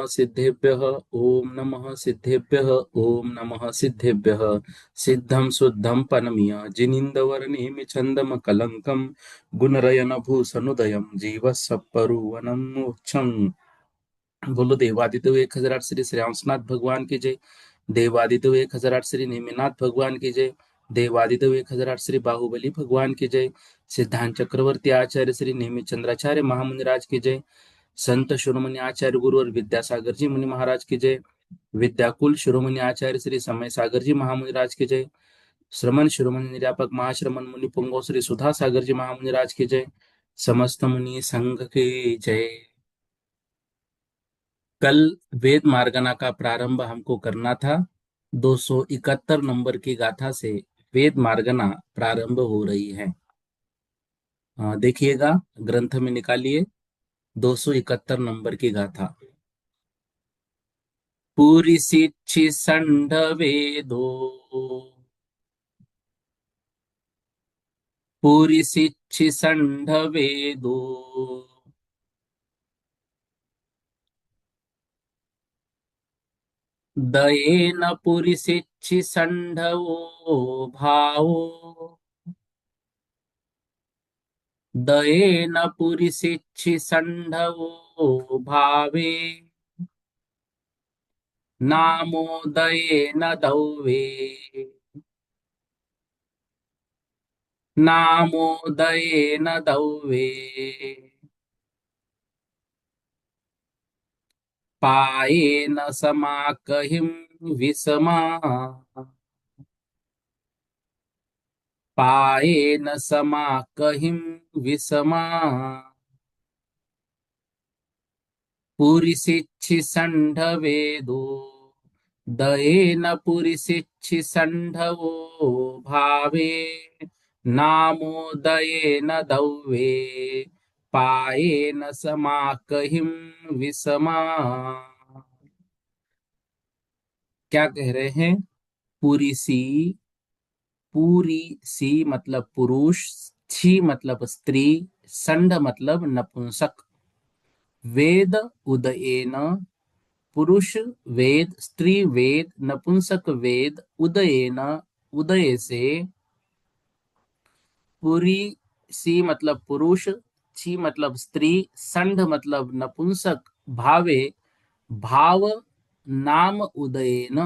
सिद्धेभ्यः ओम नमः सिद्धेभ्यः ओम नमः सिद्धेभ्यः सिद्धं शुद्धं परमीय जिनिंदवर्णिमि छंदम कलंकम गुणरयन भूषणुदयम जीवस्वपरुवनम मोक्षम। बोलो देवादिदेव 1008 श्री श्रेयांसनाथ भगवान की जय। देवादिदेव 1008 श्री नेमिनाथ भगवान की जय। देवादिदेव 1008 श्री बाहुबली भगवान की जय। सिद्धांत चक्रवर्ती आचार्य श्री नेमि चंद्राचार्य महामुनिराज की जय। संत शिरोमणि आचार्य गुरु और विद्यासागर जी मुनि महाराज की जय। विद्याकुल शिरोमणि आचार्य श्री समय सागर जी महामुनिराज की जय। श्रमण शिरोमणि निर्यापक महाश्रमण मुनि पुंगव श्री सुधा सागर जी महामुनिराज की जय। समस्त मुनि संघ की जय। कल वेद मार्गना का प्रारंभ हमको करना था। 271 नंबर की गाथा से वेद मार्गना प्रारंभ हो रही है। देखिएगा, ग्रंथ में निकालिए 271 नंबर की गाथा। पूरी सिद्धि संढ वेदो, पूरी सिद्धि संढ वेदो, दयेन पुरी सिद्धि संढवो भावो, दयेन पुरी सिद्धि संढवो भावे, नामोदयेन दौवे, नामोदयेन दौवे, पायेन समाकहिं विषमा, पायेन समाकहिं विषमा, पुरिसिच्छि संढवेदो, दयेन पुरिसिच्छि संढवो भावे, नामोदयेन दौवे, पायेन समाकहिं विषमा। क्या कह रहे हैं? पूरी सी, पूरी सी मतलब पुरुष, छी मतलब स्त्री, संड मतलब नपुंसक, वेद उदयेन, पुरुष वेद, स्त्री वेद, नपुंसक वेद, उदयेन उदय से, पुरी सी मतलब पुरुष, छी मतलब स्त्री, संड मतलब नपुंसक, भावे भाव नाम उदयेन,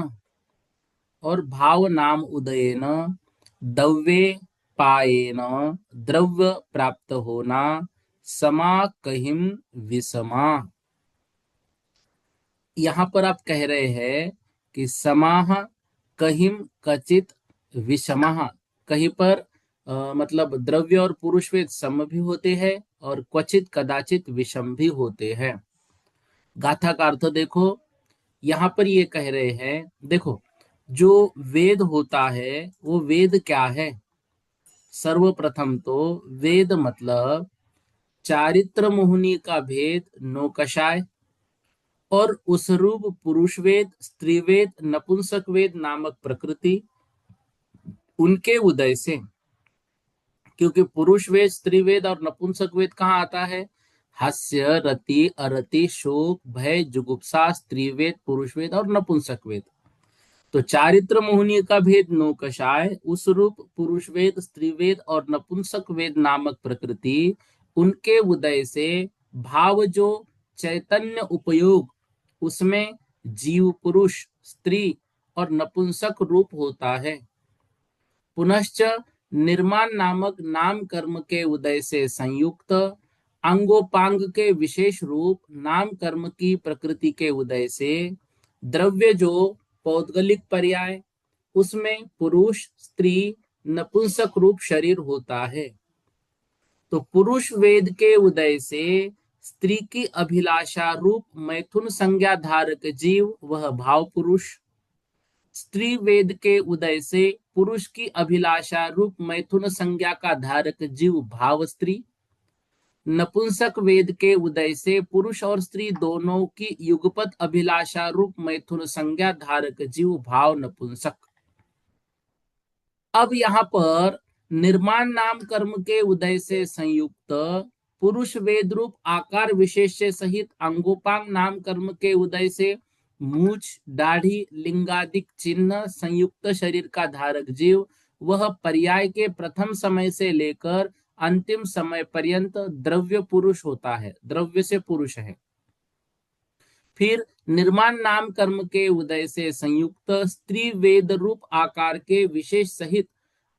और भाव नाम उदयेन, द्रव्ये पायेन द्रव्य प्राप्त होना, समा कहिम विषमा। यहां पर आप कह रहे हैं कि समाह कहिम कचित विषमः, कहीं पर मतलब द्रव्य और पुरुष वेद सम भी होते हैं और क्वचित कदाचित विषम भी होते हैं। गाथा का अर्थ देखो, यहां पर ये कह रहे हैं, देखो जो वेद होता है वो वेद क्या है? सर्वप्रथम तो वेद मतलब चारित्र मोहिनी का भेद नौकशाय, और उस रूप पुरुष वेद, स्त्री वेद, नपुंसक वेद नामक प्रकृति, उनके उदय से, क्योंकि पुरुष वेद, स्त्री वेद और नपुंसक वेद कहाँ आता है? हास्य, रति, अरति, शोक, भय, जुगुप्सा, स्त्री वेद, पुरुष वेद और नपुंसक वेद। तो चारित्र मोहिनी का भेद नौकशाय, उस रूप पुरुष वेद, स्त्री वेद और नपुंसक वेद नामक प्रकृति, उनके उदय से भाव जो चैतन्य उपयोग, उसमें जीव, पुरुष, स्त्री और नपुंसक रूप होता है। पुनश्च निर्माण नामक नाम कर्म के उदय से संयुक्त अंगोपांग के विशेष रूप नाम कर्म की प्रकृति के उदय से द्रव्य जो पौद्गलिक पर्याय, उसमें पुरुष, स्त्री, नपुंसक रूप शरीर होता है। तो पुरुष वेद के उदय से स्त्री की अभिलाषा रूप मैथुन संज्ञा धारक जीव वह भाव पुरुष। स्त्री वेद के उदय से पुरुष की अभिलाषा रूप मैथुन संज्ञा का धारक जीव भाव स्त्री। नपुंसक वेद के उदय से पुरुष और स्त्री दोनों की युगपत अभिलाषा रूप मैथुन संज्ञा धारक जीव भाव नपुंसक। अब यहाँ पर निर्माण नाम कर्म के उदय से संयुक्त पुरुष वेद रूप आकार विशेष से सहित अंगोपांग नाम कर्म के उदय से मूछ दाढ़ी लिंगादिक चिन्ह संयुक्त शरीर का धारक जीव वह पर्याय के प्रथम समय से लेकर अंतिम समय पर्यंत द्रव्य पुरुष होता है, द्रव्य से पुरुष है। फिर निर्माण नाम कर्म के उदय से संयुक्त स्त्री वेद रूप आकार के विशेष सहित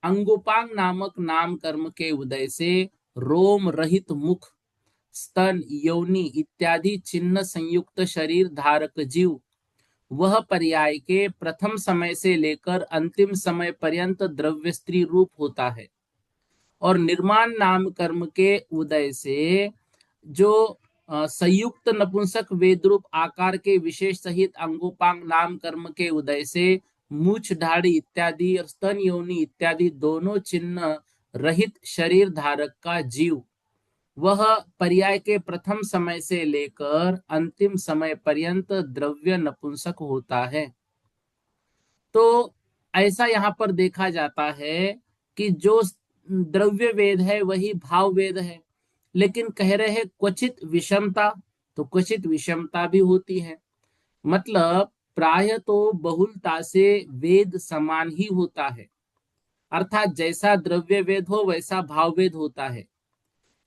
अंगोपांग नामक नाम कर्म के उदय से रोम रहित मुख स्तन योनि इत्यादि चिन्ह संयुक्त शरीर धारक जीव वह पर्याय के प्रथम समय से लेकर अंतिम समय पर्यंत द्रव्य स्त्री रूप होता है। और निर्माण नाम कर्म के उदय से जो संयुक्त नपुंसक वेद रूप आकार के विशेष सहित अंगोपांग नाम कर्म के उदय से मूछ ढाड़ी इत्यादि और स्तन योनि इत्यादि दोनों चिन्ह रहित शरीर धारक का जीव वह पर्याय के प्रथम समय से लेकर अंतिम समय पर्यंत द्रव्य नपुंसक होता है। तो ऐसा यहाँ पर देखा जाता है कि जो द्रव्य वेद है वही भाव वेद है, लेकिन कह रहे हैं क्वचित विषमता, तो क्वचित विषमता भी होती है। मतलब प्राय तो बहुलता से वेद समान ही होता है, अर्थात जैसा द्रव्य वेद हो वैसा भाव वेद होता है।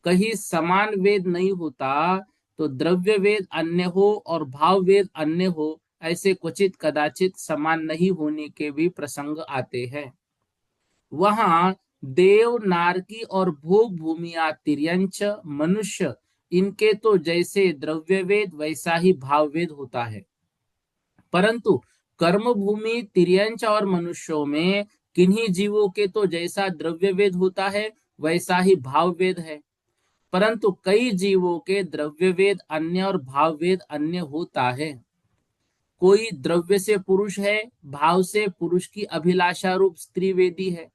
कहीं समान वेद नहीं होता, तो द्रव्य वेद अन्य हो और भाव वेद अन्य हो, ऐसे क्वचित कदाचित समान नहीं होने के भी प्रसंग आते हैं। वहां देव नारकी और भोग भूमिया तिर्यंच मनुष्य इनके तो जैसे द्रव्य वेद वैसा ही भाव वेद होता है, परंतु कर्म भूमि तिर्यंच और मनुष्यों में किन्हीं जीवों के तो जैसा द्रव्य वेद होता है वैसा ही भाव वेद है, परंतु कई जीवों के द्रव्य वेद अन्य और भाव वेद अन्य होता है। कोई द्रव्य से पुरुष है, भाव से पुरुष की अभिलाषा रूप स्त्री वेदी है,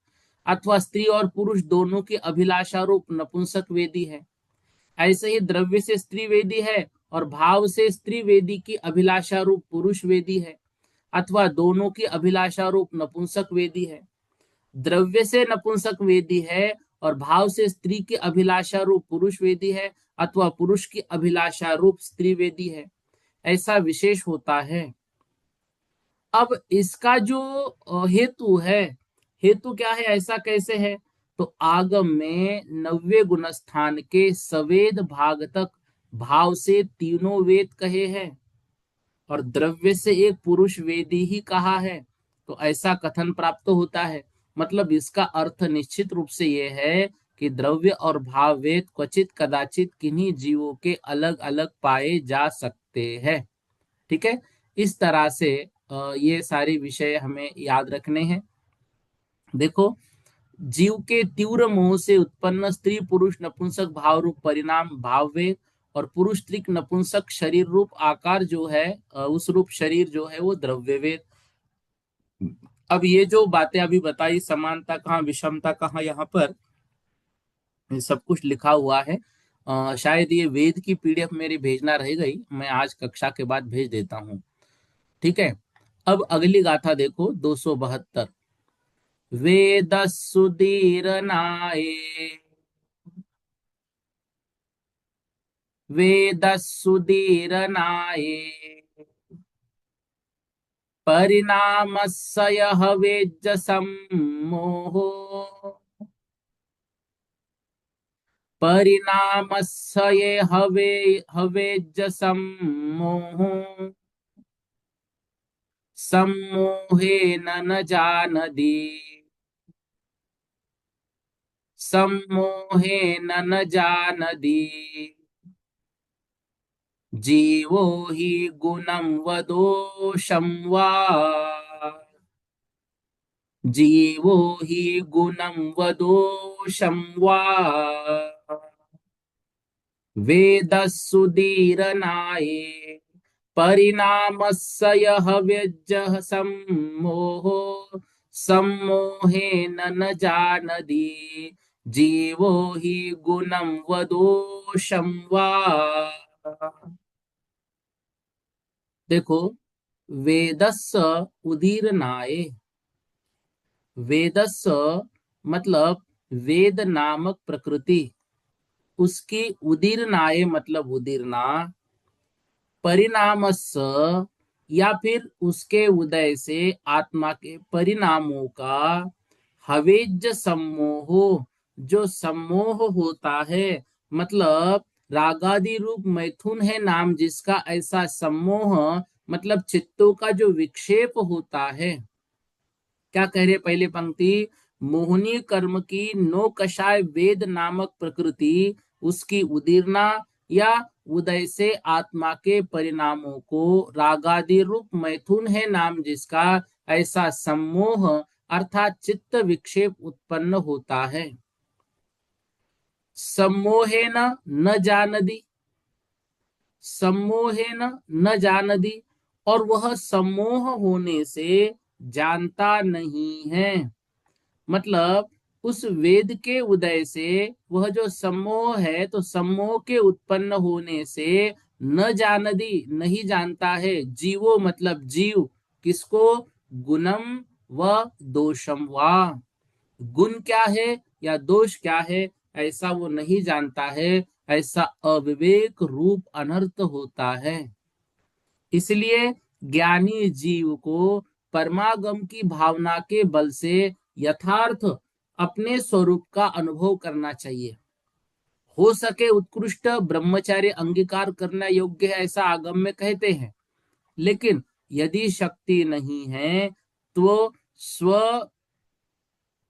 अथवा स्त्री और पुरुष दोनों की अभिलाषा रूप नपुंसक वेदी है। ऐसे ही द्रव्य से स्त्री वेदी है और भाव से स्त्री वेदी की अभिलाषा रूप पुरुष वेदी है, अथवा दोनों की अभिलाषा रूप नपुंसक वेदी है। द्रव्य से नपुंसक वेदी है और भाव से स्त्री की अभिलाषा रूप पुरुष वेदी है, अथवा पुरुष की अभिलाषा रूप स्त्री वेदी है, ऐसा विशेष होता है। अब इसका जो हेतु है, हेतु क्या है, ऐसा कैसे है, तो आगम में 90 गुण स्थान के सवेद भाग तक भाव से तीनों वेद कहे हैं और द्रव्य से एक पुरुष वेदी ही कहा है, तो ऐसा कथन प्राप्त होता है। मतलब इसका अर्थ निश्चित रूप से यह है कि द्रव्य और भाव वेद क्वचित कदाचित किन्हीं जीवों के अलग अलग पाए जा सकते हैं। ठीक है, इस तरह से ये सारे विषय हमें याद रखने हैं। देखो, जीव के तीव्र मोह से उत्पन्न स्त्री पुरुष नपुंसक भाव रूप परिणाम भाव वेद और पुरुष स्त्री नपुंसक शरीर रूप आकार जो है, उस रूप शरीर जो है वो द्रव्य वेद। अब ये जो बातें अभी बताई, समानता कहाँ विषमता कहाँ, यहाँ पर ये सब कुछ लिखा हुआ है। शायद ये वेद की पीडीएफ मेरी भेजना रह गई, मैं आज कक्षा के बाद भेज देता हूँ। ठीक है, अब अगली गाथा देखो 272। वेद सुदीरनाये वेद सुदीरनाये परिणामस्य यः वेज्य सम्मोहो परिणामस्य ये हवेज्य सम्मोहो सम्मोहेन न जानति सम्मोहेन न जानति जीवो हि गुणं वदोषं वा जीवो हि गुणं वदोषं वा वेद सुदीरनाये परिणामस्य यः व्यज्यः सम्मोहो सम्मोहेन न जानति जीवो हि गुणं वदोषं वा। देखो, वेदस्य उदीरनाये, वेदस्य मतलब वेद नामक प्रकृति, उसकी उदीरनाये मतलब उदीरना, परिणामस्य या फिर उसके उदय से आत्मा के परिणामों का, हवेज्य सम्मोह जो सम्मोह होता है, मतलब रागादि रूप मैथुन है नाम जिसका, ऐसा सम्मोह मतलब चित्तों का जो विक्षेप होता है। क्या कह रहे पहले पंक्ति, मोहनी कर्म की नो कषाय वेद नामक प्रकृति, उसकी उदीरना या उदय से आत्मा के परिणामों को रागादि रूप मैथुन है नाम जिसका, ऐसा सम्मोह अर्थात चित्त विक्षेप उत्पन्न होता है। सम्मोहेन न जानदी, सम्मोहेन न जानदी, और वह सम्मोह होने से जानता नहीं है। मतलब उस वेद के उदय से वह जो सम्मोह है, तो सम्मोह के उत्पन्न होने से न जानदी नहीं जानता है, जीवो मतलब जीव, किसको, गुणम व दोषम वा, गुण क्या है या दोष क्या है ऐसा वो नहीं जानता है। ऐसा अविवेक रूप अनर्थ होता है। इसलिए ज्ञानी जीव को परमागम की भावना के बल से यथार्थ अपने स्वरूप का अनुभव करना चाहिए। हो सके उत्कृष्ट ब्रह्मचार्य अंगीकार करना योग्य है ऐसा आगम में कहते हैं, लेकिन यदि शक्ति नहीं है तो स्व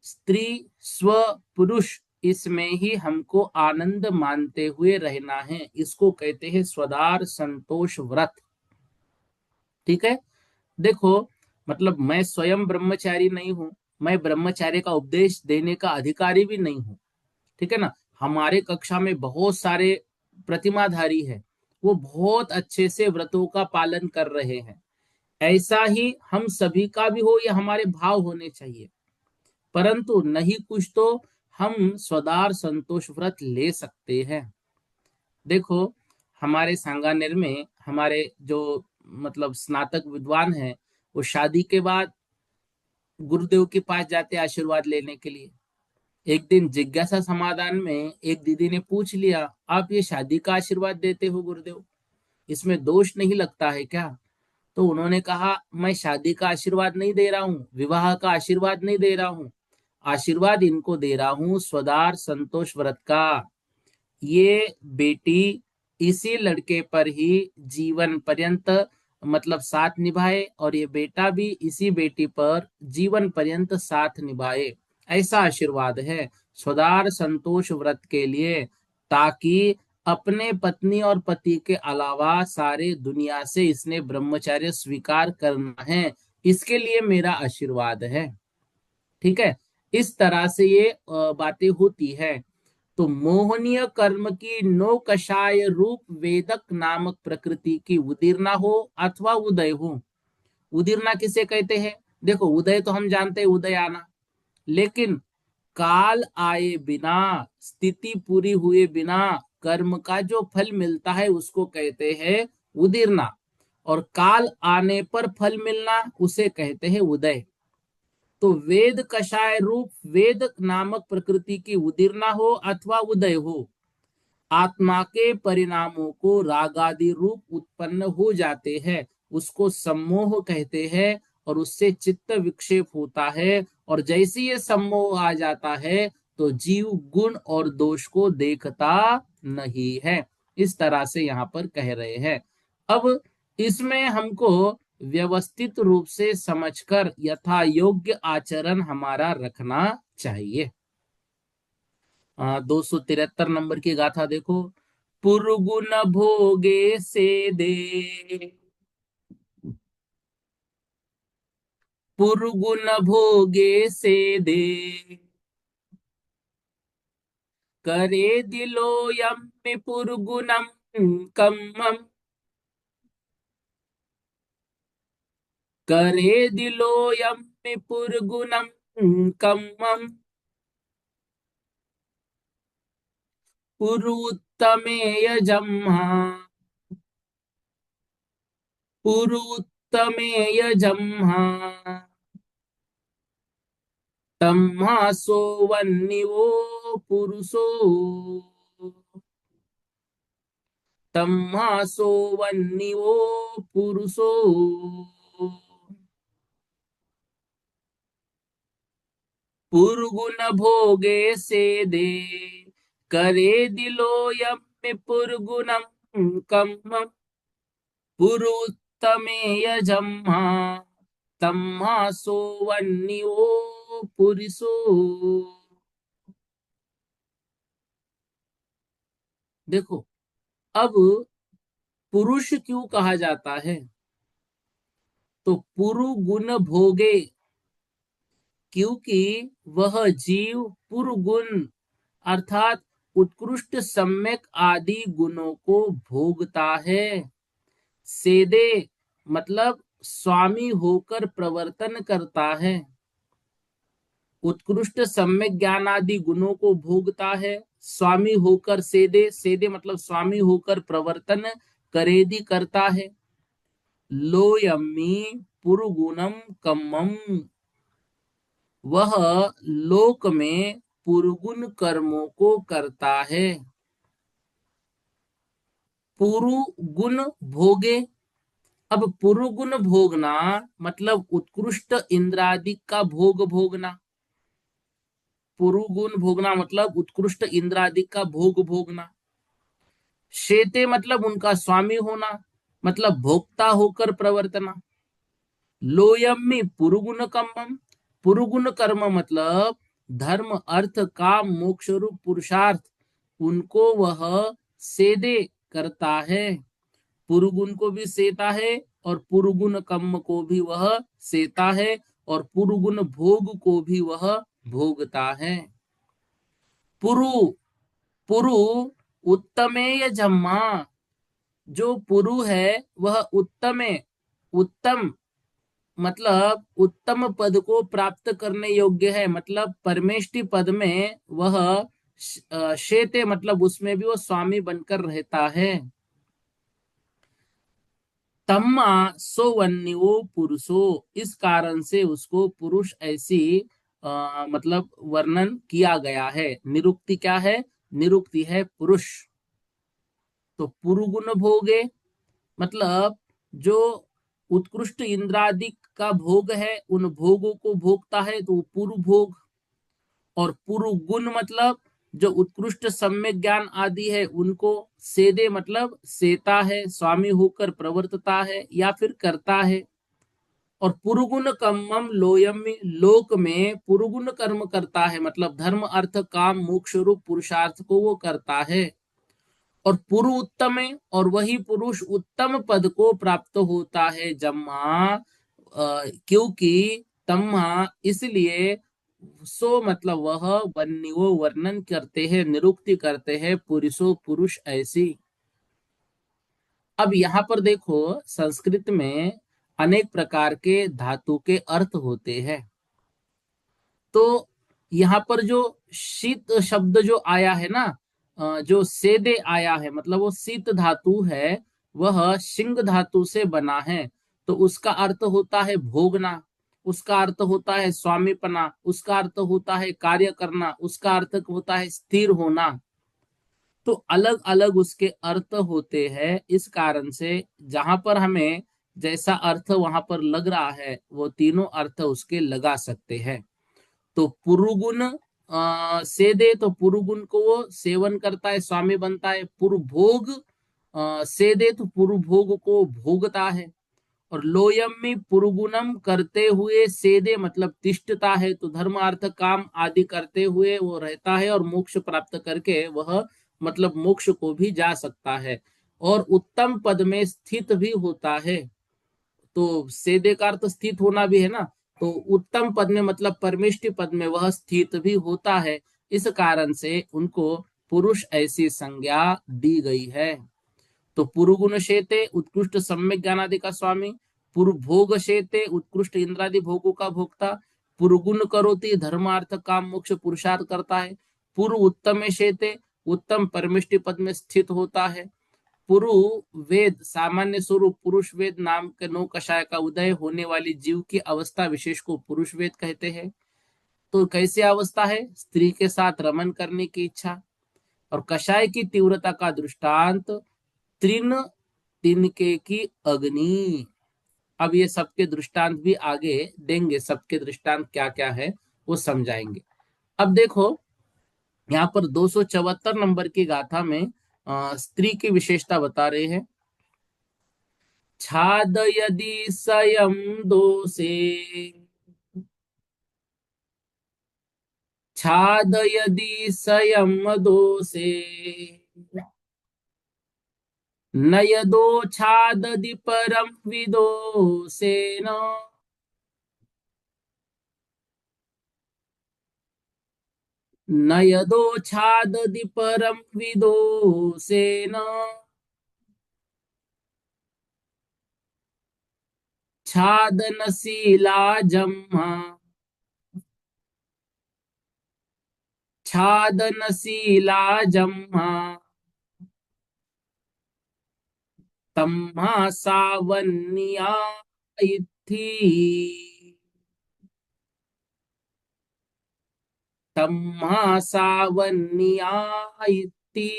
स्त्री स्व पुरुष इसमें ही हमको आनंद मानते हुए रहना है। इसको कहते हैं स्वदार संतोष व्रत। ठीक है। देखो, मतलब मैं स्वयं ब्रह्मचारी नहीं हूं, मैं ब्रह्मचार्य का उपदेश देने का अधिकारी भी नहीं हूं। ठीक है ना। हमारे कक्षा में बहुत सारे प्रतिमाधारी है, वो बहुत अच्छे से व्रतों का पालन कर रहे हैं। ऐसा ही हम सभी का भी हो, या हमारे भाव होने चाहिए। परंतु नहीं कुछ तो हम स्वदार संतोष व्रत ले सकते हैं। देखो, हमारे सांगानेर में हमारे जो मतलब स्नातक विद्वान हैं, वो शादी के बाद गुरुदेव के पास जाते आशीर्वाद लेने के लिए। एक दिन जिज्ञासा समाधान में एक दीदी ने पूछ लिया, आप ये शादी का आशीर्वाद देते हो गुरुदेव, इसमें दोष नहीं लगता है क्या? तो उन्होंने कहा, मैं शादी का आशीर्वाद नहीं दे रहा हूँ, विवाह का आशीर्वाद नहीं दे रहा हूँ, आशीर्वाद इनको दे रहा हूँ स्वदार संतोष व्रत का। ये बेटी इसी लड़के पर ही जीवन पर्यंत मतलब साथ निभाए, और ये बेटा भी इसी बेटी पर जीवन पर्यंत साथ निभाए, ऐसा आशीर्वाद है स्वदार संतोष व्रत के लिए। ताकि अपने पत्नी और पति के अलावा सारे दुनिया से इसने ब्रह्मचर्य स्वीकार करना है, इसके लिए मेरा आशीर्वाद है। ठीक है। इस तरह से ये बातें होती है। तो मोहनीय कर्म की नो कषाय रूप वेदक नामक प्रकृति की उदीर्णा हो अथवा उदय हो। उदीर्णा किसे कहते हैं? देखो, उदय तो हम जानते हैं, उदय आना, लेकिन काल आए बिना, स्थिति पूरी हुए बिना कर्म का जो फल मिलता है उसको कहते हैं उदीर्णा, और काल आने पर फल मिलना उसे कहते हैं उदय। तो वेद कषाय रूप वेद नामक प्रकृति की उदीर्णा हो अथवा उदय हो, आत्मा के परिणामों को रागादि रूप उत्पन्न हो जाते हैं, उसको सम्मोह कहते हैं, और उससे चित्त विक्षेप होता है। और जैसे ये सम्मोह आ जाता है तो जीव गुण और दोष को देखता नहीं है। इस तरह से यहाँ पर कह रहे हैं। अब इसमें हमको व्यवस्थित रूप से समझकर यथा योग्य आचरण हमारा रखना चाहिए। 273 नंबर की गाथा देखो। पुरगुन भोगे से दे, पुरगुन भोगे से दे, करे दिलोयम पुरुगुणम कम्मम। करे दिलोयम पुरुगुणम कम्मम। पुरुत्तमे यजम्हा। पुरुत्तमे यजम्हा। तम्हासो वह्निवो पुरुषो। तम्हासो वह्निवो पुरुषो। पुरगुन भोगे सेदे। करे दिलो यम्मे पुरगुनम कम्मम। पुरुत्तमे यजम्हा। तम्हासो वह्निवो पुरुषो। देखो, अब पुरुष क्यों कहा जाता है? तो पुरु गुण भोगे, क्योंकि वह जीव पुरगुण अर्थात उत्कृष्ट सम्यक आदि गुणों को भोगता है। सेदे मतलब स्वामी होकर प्रवर्तन करता है। उत्कृष्ट सम्यक ज्ञान आदि गुणों को भोगता है, स्वामी होकर। सेदे, सेदे मतलब स्वामी होकर प्रवर्तन करेदि करता है। लोयम्मी पुरुगुणम कम्मम, वह लोक में पुरुगुण कर्मों को करता है। पुरुगुण भोगे, अब पुरुगुण भोगना मतलब उत्कृष्ट इंद्रादि का भोग भोगना। पुरुगुण भोगना मतलब उत्कृष्ट इंद्रादि का भोग भोगना। शेते मतलब उनका स्वामी होना, मतलब भोक्ता होकर प्रवर्तना। लोयम्मी पुरुगुण कर्मम, पुरुगुण कर्म मतलब धर्म अर्थ काम मोक्ष रूप पुरुषार्थ, उनको वह सेदे करता है। पुरुगुण को भी सेता है और पुरुगुण कर्म को भी वह सेता है और पुरुगुण भोग को भी वह भोगता है। पुरु, पुरु उत्तमेय जम्मा, जो पुरु है वह उत्तमे, उत्तम मतलब उत्तम पद को प्राप्त करने योग्य है, मतलब परमेष्टि पद में वह शेते मतलब उसमें भी वो स्वामी बनकर रहता है। तम्मा सोवन्यो पुरुषो, इस कारण से उसको पुरुष ऐसी मतलब वर्णन किया गया है। निरुक्ति क्या है? निरुक्ति है पुरुष। तो पुरुगुण भोगे मतलब जो उत्कृष्ट इंद्रादि का भोग है उन भोगों को भोगता है, तो पुरु भोग। और पुरु गुण मतलब जो उत्कृष्ट सम्यक ज्ञान आदि है उनको सेदे मतलब सेता है, स्वामी होकर प्रवर्तता है या फिर करता है। और पुरुगुण कर्मम लोयम, लोक में पुरुगुण कर्म करता है मतलब धर्म अर्थ काम मोक्ष रूप पुरुषार्थ को वो करता है। और पुरु उत्तम है और वही पुरुष उत्तम पद को प्राप्त होता है जम्मा, क्योंकि तम्हा इसलिए, सो मतलब वह वन्यो वर्णन करते हैं, निरुक्ति करते हैं पुरुषो पुरुष ऐसी। अब यहाँ पर देखो, संस्कृत में अनेक प्रकार के धातु के अर्थ होते हैं। तो यहाँ पर जो शीत शब्द जो आया है ना, जो सेदे आया है मतलब वो शीत धातु है, वह सिंह धातु से बना है। तो उसका अर्थ होता है भोगना, उसका अर्थ होता है स्वामीपना, उसका अर्थ होता है कार्य करना, उसका अर्थ होता है स्थिर होना। तो अलग अलग उसके अर्थ होते हैं। इस कारण से जहां पर हमें जैसा अर्थ वहां पर लग रहा है वो तीनों अर्थ उसके लगा सकते हैं। तो पुरुगुण से दे, तो पुरुगुण को वो सेवन करता है, स्वामी बनता है। पुरुभोग से दे तो पुरुभोग को भोगता है। और लोयम में पुरुगुणम करते हुए सेदे मतलब तिष्ठता है, तो धर्म अर्थ काम आदि करते हुए वो रहता है और मोक्ष प्राप्त करके वह मतलब मोक्ष को भी जा सकता है और उत्तम पद में स्थित भी होता है। तो सेदे का अर्थ स्थित होना भी है ना, तो उत्तम पद में मतलब परमेष्टि पद में वह स्थित भी होता है। इस कारण से उनको पुरुष ऐसी संज्ञा दी गई है। तो पुरुगुण शेते उत्कृष्ट सम्यक ज्ञानादि का स्वामी, पुरभोग शेते उत्कृष्ट इंद्रादि भोगों का भोक्ता, पुरगुण करोति धर्मार्थ काम मोक्ष पुरुषार्थ करता है, पुरु उत्तम शेते उत्तम परमिष्टि पद में स्थित होता है, पुरु वेद सामान्य स्वरूप पुरुष वेद नाम के नौ कषाय का उदय होने वाली जीव की अवस्था विशेष को पुरुष वेद कहते हैं। तो कैसी अवस्था है? स्त्री के साथ रमन करने की इच्छा। और कषाय की तीव्रता का दृष्टांत तृण तिनके की अग्नि। अब ये सबके दृष्टांत भी आगे देंगे, सबके दृष्टांत क्या क्या है वो समझाएंगे। अब देखो यहाँ पर 274 नंबर की गाथा में स्त्री की विशेषता बता रहे हैं। छाद यदि स्वयं दोषे, छाद यदि स्वयं दोषे, न यदो छाददि परम विदोषेण, न यदो छाददि परम विदोषेण, छादनशीला जम्मा, छादनशीला जम्मा, तम्हा सावन्या इत्थि, तम्हा सावन्या इत्थि।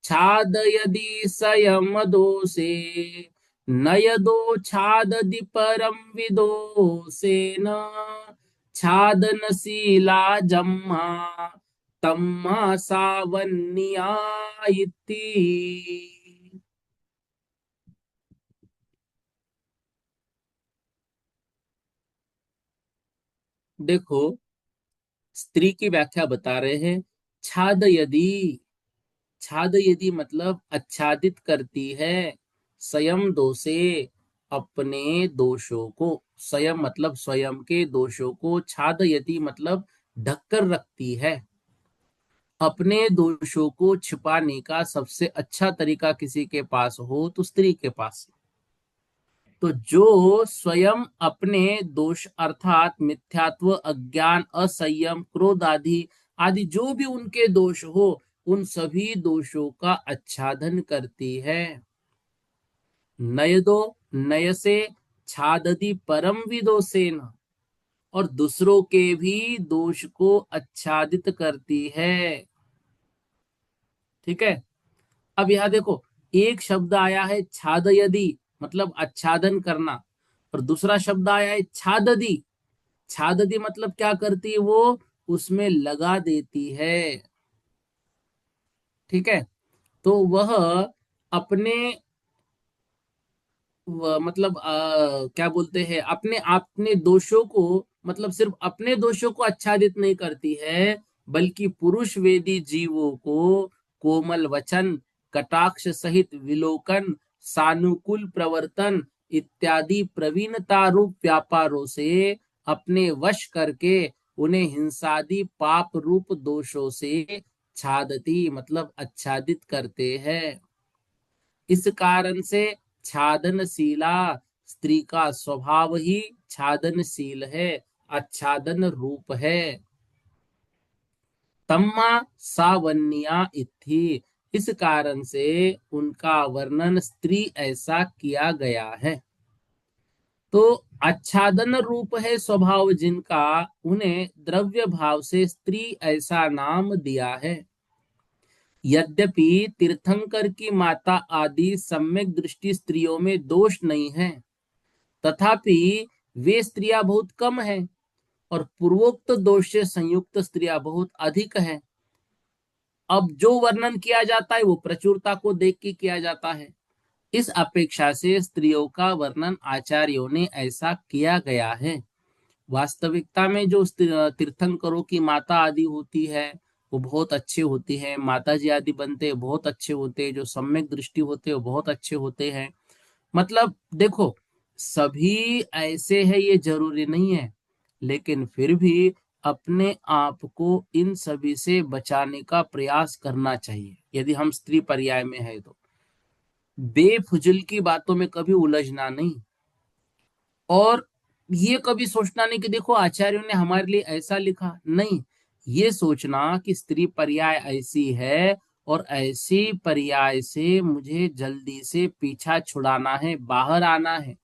छादयदि संयमदोषे, नयदो छाददि परं विदोषेण, छादनशीला जम्मा, तम्मा सावन्या इति। देखो स्त्री की व्याख्या बता रहे हैं। छाद यदि, छाद यदि मतलब आच्छादित करती है, स्वयं दोषे अपने दोषों को, स्वयं मतलब स्वयं के दोषों को, छाद यदि मतलब ढककर रखती है। अपने दोषों को छिपाने का सबसे अच्छा तरीका किसी के पास हो तो स्त्री के पास। तो जो स्वयं अपने दोष अर्थात मिथ्यात्व, अज्ञान, असंयम, क्रोध आदि आदि जो भी उनके दोष हो, उन सभी दोषों का आच्छादन करती है। नय दो, नय से, छादति परम विदोषेन, और दूसरों के भी दोष को आच्छादित करती है। ठीक है। अब यहां देखो एक शब्द आया है छादयदि मतलब आच्छादन करना, और दूसरा शब्द आया है छाददी। छाददी मतलब क्या करती है? वो उसमें लगा देती है। ठीक है। तो वह अपने मतलब क्या बोलते हैं, अपने अपने दोषों को, मतलब सिर्फ अपने दोषों को आच्छादित नहीं करती है, बल्कि पुरुष वेदी जीवों को कोमल वचन, कटाक्ष सहित विलोकन, सानुकूल प्रवर्तन इत्यादि प्रवीणता रूप व्यापारों से अपने वश करके उन्हें हिंसादि पाप रूप दोषों से छादती मतलब आच्छादित करते हैं। इस कारण से छादनशीला, स्त्री का स्वभाव ही छादनशील है, आच्छादन रूप है। तम्मा सावन्या इत्थि, इस कारण से उनका वर्णन स्त्री ऐसा किया गया है। तो आच्छादन रूप है स्वभाव जिनका, उन्हें द्रव्य भाव से स्त्री ऐसा नाम दिया है। यद्यपि तीर्थंकर की माता आदि सम्यक दृष्टि स्त्रियों में दोष नहीं है, तथापि वे स्त्रियां बहुत कम हैं और पूर्वोक्त दोष से संयुक्त स्त्रियां बहुत अधिक हैं। अब जो वर्णन किया जाता है वो प्रचुरता को देख के किया जाता है। इस अपेक्षा से स्त्रियों का वर्णन आचार्यों ने ऐसा किया गया है। वास्तविकता में जो तीर्थंकरों की माता आदि होती है वो बहुत अच्छे होती हैं, माता जी आदि बनते हैं बहुत अच्छे होते हैं, जो सम्यक दृष्टि होते हैं वो बहुत अच्छे होते हैं। मतलब देखो सभी ऐसे है ये जरूरी नहीं है, लेकिन फिर भी अपने आप को इन सभी से बचाने का प्रयास करना चाहिए। यदि हम स्त्री पर्याय में है तो बेफुजल की बातों में कभी उलझना नहीं, और ये कभी सोचना नहीं कि देखो आचार्यों ने हमारे लिए ऐसा लिखा, नहीं। ये सोचना कि स्त्री पर्याय ऐसी है और ऐसी पर्याय से मुझे जल्दी से पीछा छुड़ाना है, बाहर आना है,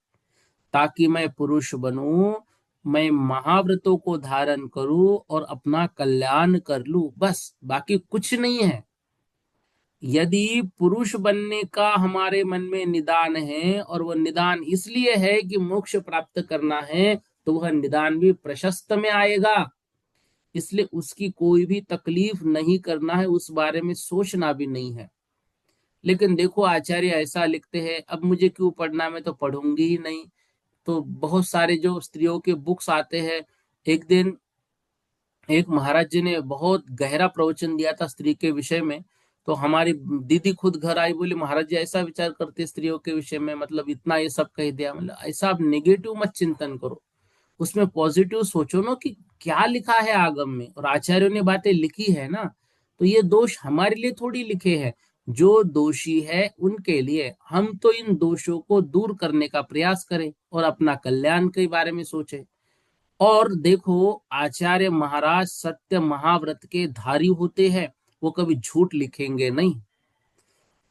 ताकि मैं पुरुष बनूं, मैं महाव्रतों को धारण करूं और अपना कल्याण कर लूं, बस बाकी कुछ नहीं है। यदि पुरुष बनने का हमारे मन में निदान है, और वह निदान इसलिए है कि मोक्ष प्राप्त करना है, तो वह निदान भी प्रशस्त में आएगा। इसलिए उसकी कोई भी तकलीफ नहीं करना है, उस बारे में सोचना भी नहीं है। लेकिन देखो आचार्य ऐसा लिखते हैं, अब मुझे क्यों पढ़ना, मैं तो पढ़ूंगी ही नहीं। तो बहुत सारे जो स्त्रियों के बुक्स आते हैं, एक दिन एक महाराज जी ने बहुत गहरा प्रवचन दिया था स्त्री के विषय में। तो हमारी दीदी खुद घर आई, बोली महाराज जी ऐसा विचार करते स्त्रियों के विषय में, मतलब इतना ये सब कह दिया। मतलब ऐसा आप नेगेटिव मत चिंतन करो, उसमें पॉजिटिव सोचो ना कि क्या लिखा है आगम में, और आचार्यों ने बातें लिखी है ना। तो ये दोष हमारे लिए थोड़ी लिखे हैं, जो दोषी है उनके लिए। हम तो इन दोषों को दूर करने का प्रयास करें और अपना कल्याण के बारे में सोचें। और देखो आचार्य महाराज सत्य महाव्रत के धारी होते हैं, वो कभी झूठ लिखेंगे नहीं।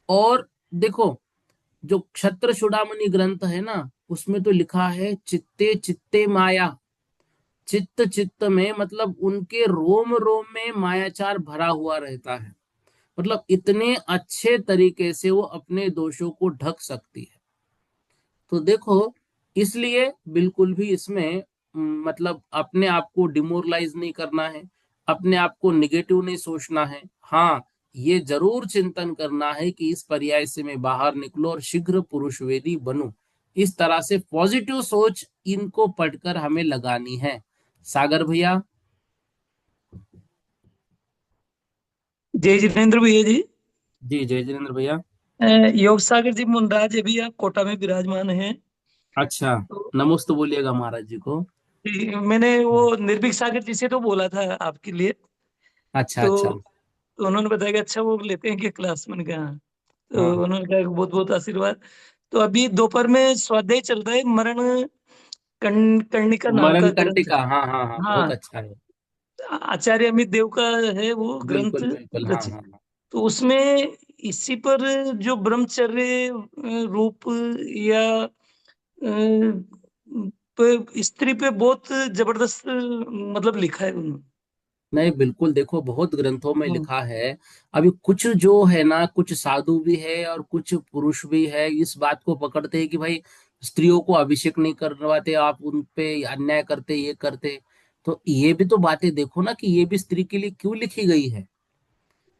और देखो जो क्षत्र चूड़ामणि ग्रंथ है ना, उसमें तो लिखा है चित्ते चित्ते माया। चित्त चित्त में मतलब उनके रोम रोम में मायाचार भरा हुआ रहता है। मतलब इतने अच्छे तरीके से वो अपने दोषों को ढक सकती है। तो देखो इसलिए बिल्कुल भी इसमें मतलब अपने आप को डिमोरलाइज नहीं करना है, अपने आप को निगेटिव नहीं सोचना है। हाँ, ये जरूर चिंतन करना है कि इस पर्याय से मैं बाहर निकलूं और शीघ्र पुरुषवेदी बनूं। इस तरह से पॉजिटिव सोच इनको पढ़कर हमें लगानी है। सागर भैया। जय जितेंद्र भैया जी। जी जय जिनेन्द्र भैया। अ, योग सागर जी मुंडराज अभी आप कोटा में विराजमान हैं। अच्छा, तो नमस्ते बोलिएगा महाराज जी को। मैंने वो निर्भीक सागर जी से तो बोला था आपके लिए। अच्छा तो अच्छा। उन्होंने बताया कि अच्छा वो लेते हैं कि क्लास, मैंने कहा हाँ। हाँ तो हाँ। उन्होंने कहा बहुत बहुत आशीर्वाद। तो अभी दोपहर में स्वाध्याय चल रहा है, मरण कर्णिका नाम का मरण ग्रंथ कंटिका, है। हाँ हाँ हाँ, बहुत हाँ, अच्छा है। आचार्य अमित देव का है वो ग्रंथ बिल्कुल बिल्कुल, हाँ रचित। हाँ हाँ। तो उसमें इसी पर जो ब्रह्मचर्य रूप या स्त्री पे बहुत जबरदस्त मतलब लिखा है उन्होंने। नहीं बिल्कुल, देखो बहुत ग्रंथों में हम्म, लिखा है। अभी कुछ जो है ना, कुछ साधु भी है और कुछ पुरुष भी है, इस बात को पकड़ते हैं कि भाई स्त्रियों को अभिषेक नहीं करवाते, आप उन पे अन्याय करते, ये करते। तो ये भी तो बातें देखो ना कि ये भी स्त्री के लिए क्यों लिखी गई है।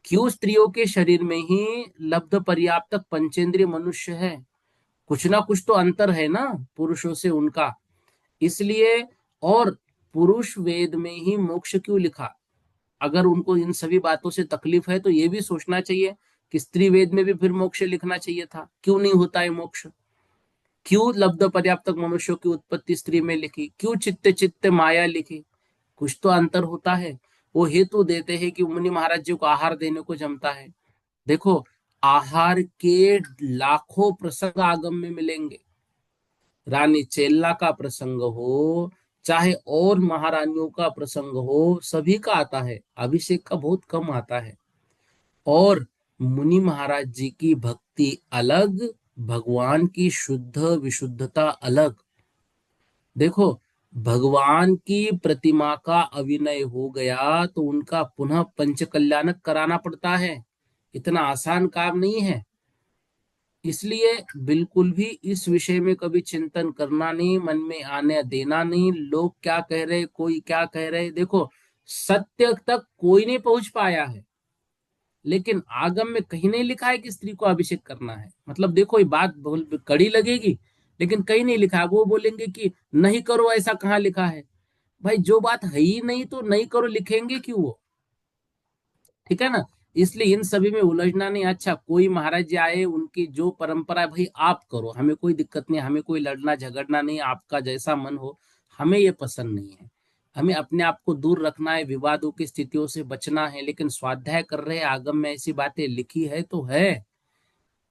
क्यों स्त्रियों के शरीर में ही लब्ध पर्याप्त पंचेंद्रिय मनुष्य है, कुछ ना कुछ तो अंतर है ना पुरुषों से उनका। इसलिए, और पुरुष वेद में ही मोक्ष क्यों लिखा। अगर उनको इन सभी बातों से तकलीफ है तो ये भी सोचना चाहिए कि स्त्री वेद में भी फिर मोक्ष लिखना चाहिए था, क्यों नहीं होता है मोक्ष। क्यों लब्ध पर्याप्त मनुष्यों की उत्पत्ति स्त्री में लिखी, क्यों चित्ते चित्ते माया लिखी। कुछ तो अंतर होता है। वो हेतु देते हैं कि मुनि महाराज जी को आहार देने को जमता है। देखो आहार के लाखों प्रसंग आगम में मिलेंगे। रानी चेल्ला का प्रसंग हो, चाहे और महारानियों का प्रसंग हो, सभी का आता है, अभिषेक का बहुत कम आता है। और मुनि महाराज जी की भक्ति अलग, भगवान की शुद्ध विशुद्धता अलग। देखो भगवान की प्रतिमा का अभिनय हो गया तो उनका पुनः पंच कल्याणक कराना पड़ता है, इतना आसान काम नहीं है। इसलिए बिल्कुल भी इस विषय में कभी चिंतन करना नहीं, मन में आने देना नहीं, लोग क्या कह रहे, कोई क्या कह रहे। देखो सत्य तक कोई नहीं पहुंच पाया है, लेकिन आगम में कहीं नहीं लिखा है कि स्त्री को अभिषेक करना है। मतलब देखो ये बात कड़ी लगेगी, लेकिन कहीं नहीं लिखा है। वो बोलेंगे कि नहीं करो, ऐसा कहाँ लिखा है। भाई जो बात है ही नहीं तो नहीं करो, लिखेंगे क्यों वो। ठीक है ना। इसलिए इन सभी में उलझना नहीं। अच्छा कोई महाराज जी आए, उनकी जो परंपरा है भाई आप करो, हमें कोई दिक्कत नहीं, हमें कोई लड़ना झगड़ना नहीं, आपका जैसा मन हो, हमें ये पसंद नहीं है। हमें अपने आप को दूर रखना है, विवादों की स्थितियों से बचना है, लेकिन स्वाध्याय कर रहे हैं, आगम में ऐसी बातें लिखी है तो है।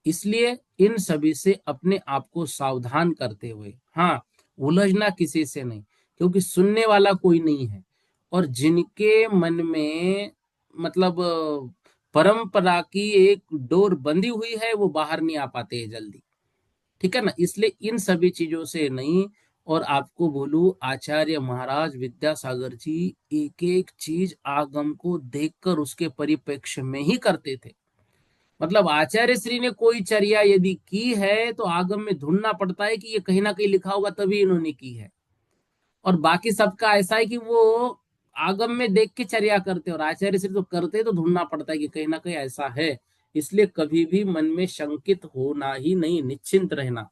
इसलिए इन सभी से अपने आप को सावधान करते हुए, हाँ, उलझना किसी से नहीं, क्योंकि सुनने वाला कोई नहीं है। और जिनके मन में मतलब परंपरा की एक डोर बंधी हुई है, वो बाहर नहीं आ पाते हैं जल्दी। ठीक है ना, इसलिए इन सभी चीजों से नहीं। और आपको बोलूं, आचार्य महाराज विद्यासागर जी एक एक चीज आगम को देखकर उसके परिप्रेक्ष्य में ही करते थे। मतलब आचार्य श्री ने कोई चर्या यदि की है तो आगम में ढूंढना पड़ता है कि ये कहीं ना कहीं लिखा होगा, तभी इन्होंने की है। और बाकी सबका ऐसा है कि वो आगम में देख के चर्या करते, और आचार्य श्री तो करते तो ढूंढना पड़ता है कि कहीं ना कहीं ऐसा है। इसलिए कभी भी मन में शंकित होना ही नहीं, निश्चिंत रहना।